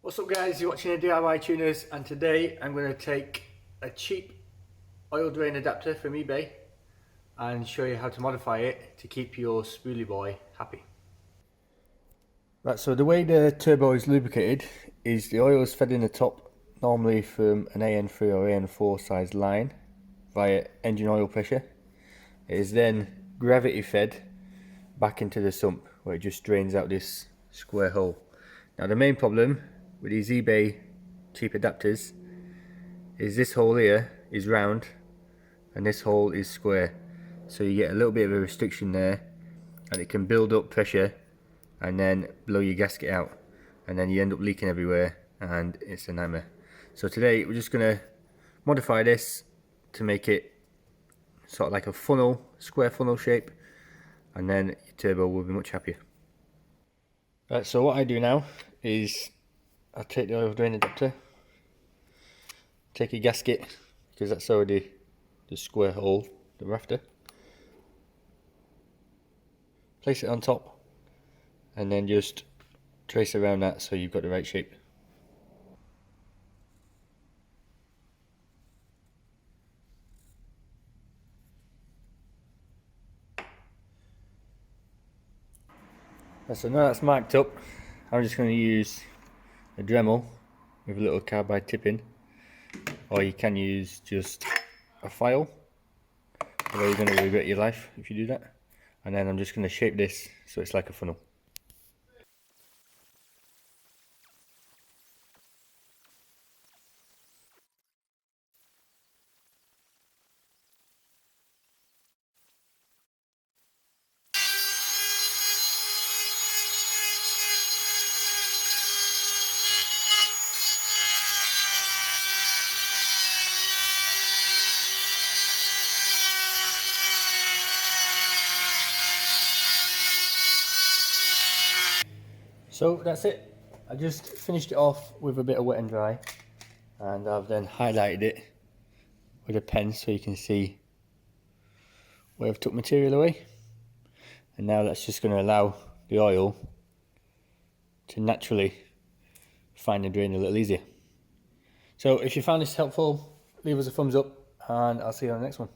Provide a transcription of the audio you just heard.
What's up guys, you're watching a DIY Tuners, and today I'm going to take a cheap oil drain adapter from eBay and show you how to modify it to keep your spoolie boy happy. Right, so the way the turbo is lubricated is the oil is fed in the top normally from an AN3 or AN4 size line via engine oil pressure. It is then gravity fed back into the sump where it just drains out this square hole. Now the main problem with these eBay cheap adapters is this hole here is round and this hole is square, so you get a little bit of a restriction there and it can build up pressure and then blow your gasket out, and then you end up leaking everywhere and it's a nightmare. So today we're just going to modify this to make it sort of like a funnel, square funnel shape, and then your turbo will be much happier. Right, so what I do now is I take the oil drain adapter, take a gasket, because that's already the square hole, the rafter, place it on top, and then just trace around that so you've got the right shape. So now that's marked up, I'm just going to use a Dremel with a little carbide tip in, or you can use just a file, although you're going to regret your life if you do that. And then I'm just going to shape this so it's like a funnel. So that's it. I just finished it off with a bit of wet and dry, and I've then highlighted it with a pen so you can see where I've took material away. And now that's just going to allow the oil to naturally find the drain a little easier. So if you found this helpful, leave us a thumbs up and I'll see you on the next one.